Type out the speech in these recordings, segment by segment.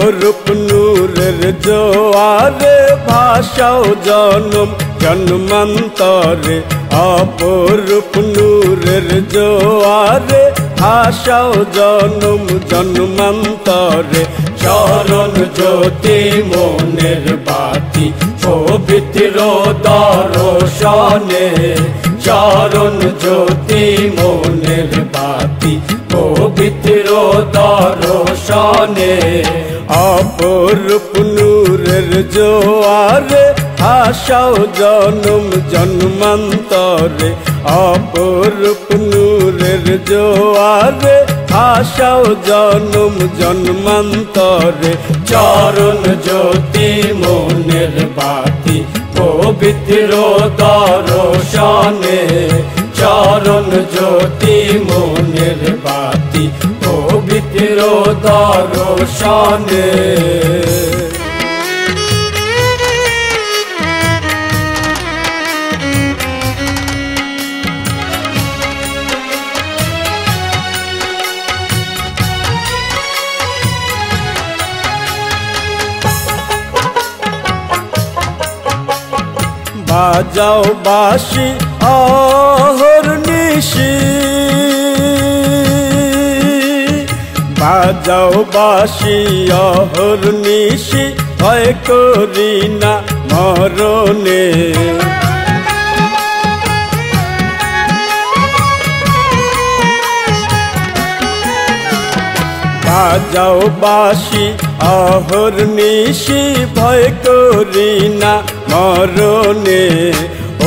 অপরূপ নূরের জোয়ারে ভাষাও জনম জন্মান্তরে, অপরূপ নূরের জোয়ারে ভাষাও জনম জন্মান্তরে। চরণ জ্যোতি মনের বাতি পবিত্র দর্শনে, চরণ জ্যোতি মনের বাতি পবিত্র দর্শনে। অপরূপ নূরের জোয়ারে ভাষাও জনম জন্মান্তরে, অপরূপ নূরের জোয়ারে ভাষাও জনম জন্মান্তরে। চরণ জ্যোতি মনের বাতি পবিত্র দর্শনে, চরণ জ্যোতি মনের বাতি পবিত্র দর্শনে। বাজাও বাঁশি অহর্নিশি, বাজাও বাঁশি অহর্নিশি, ভয় করি না মরণে। বাজাও বাঁশি অহর্নিশি, ভয় করি না মরণে।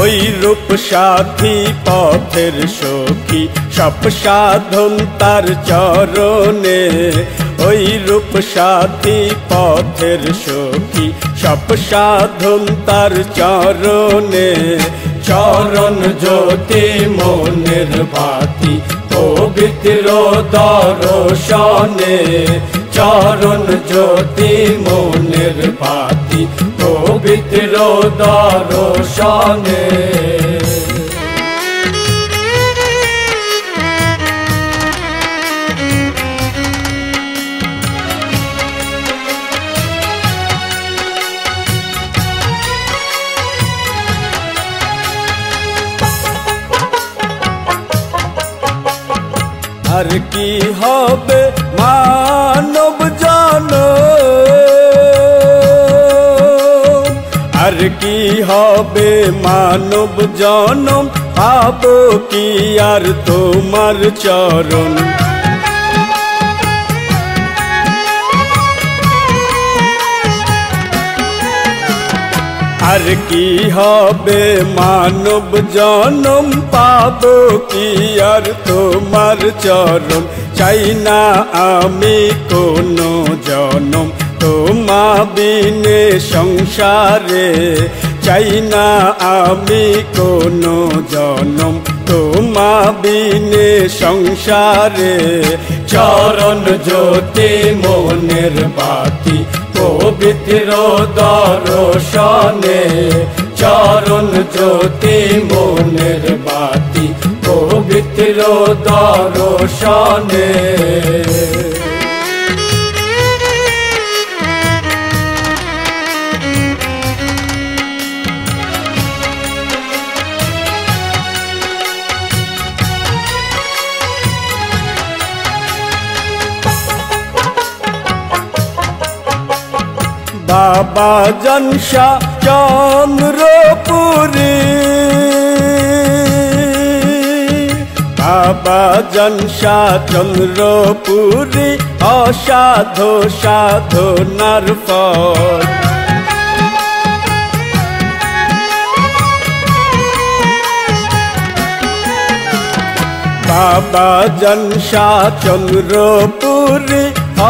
ওই রূপ সাথী পথের সখী সব সাধন তার চরণে, ওই রূপ সাথী পথের সখী সব সাধন তার চরণে। চরণ জ্যোতি মনের বাতি পবিত্র দর্শনে, চরণ জ্যোতি মনের বাতি পবিত্র দর্শনে। আর কি হবে মানব জন, আর কি হবে মানব জনম, পাবো কি আর তোমার চরণ। আর কি হবে মানব জনম, পাবো কি আর তোমার চরণ। চাই না আমি কোনো জনম তোমা বিনে সংসারে, চাই না আমি কোনো জনম তোমা বিনে সংসারে। চরণ জ্যোতি মনের বাতি পবিত্র দর্শনে, চরণ জ্যোতি মনের বাতি পবিত্র দর্শনে। বাবা জনশা চন্দ্রপুরী, বাবা জনশা চন্দ্রপুরী, অসাধু সাধনার ফল। বাবা জনশা চন্দ্রপুরী,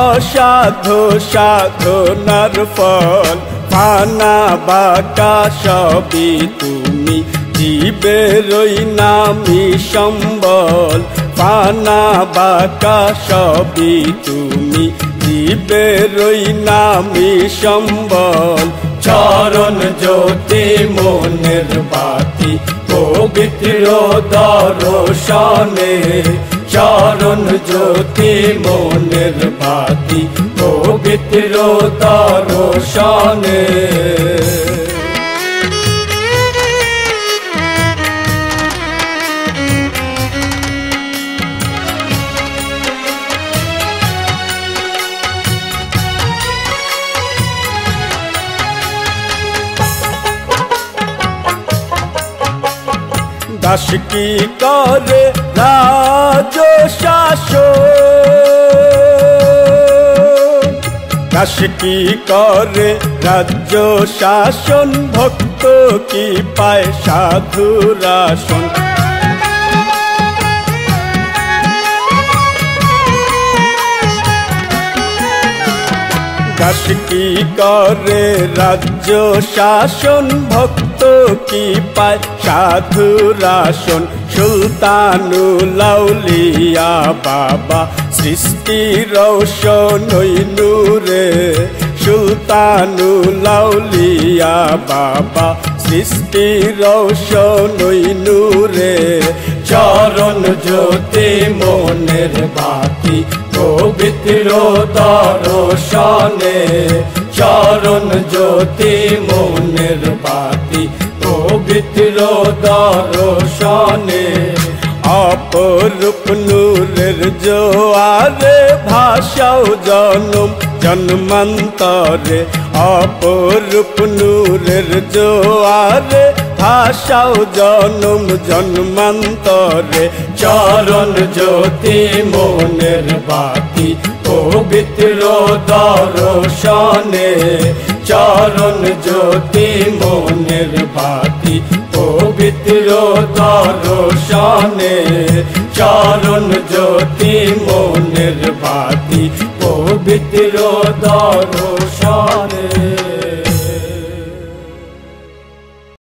অসাধু সাধনার ফল। পানা বাটা সবই তুমি, জীবেরই নামি সম্বল। পানা বাটা সবই তুমি, জীবেরই নামি সম্বল। চরণ জ্যোতি মনের বাতি পবিত্র দর্শনে, চরণ জ্যোতি মনের বাতি পবিত্র দর্শনে। দাস কি করে রাজ শাসন, দাস কি করে রাজ্য শাসন, ভক্ত কি পায় সাধুর আসন। দাস কি করে রাজ্য শাসন, ভক্ত কি পায় সাধুর আসন। সুলতানুল আউলিয়া বাবা সৃষ্টি রৌশন নূরে, সুলতানুল আউলিয়া বাবা সৃষ্টি রৌশন নূরে। চরণ জ্যোতি মনের বাতি পবিত্র দর্শনে, চরণ জ্যোতি মনের বাতি পবিত্র দর্শনে। অপরূপ নূরের জোয়ারে ভাষাও জনম জন্মান্তরে, অপরূপ নূরের জোয়ারে ভাষাও জনম জন্মান্তরে। চরণ জ্যোতি মনের বাতি পবিত্র দর্শনে, চরণ জ্যোতি মনের বাতি পবিত্র দর্শনে, চরণ জ্যোতি মনের বাতি পবিত্র দর্শনে।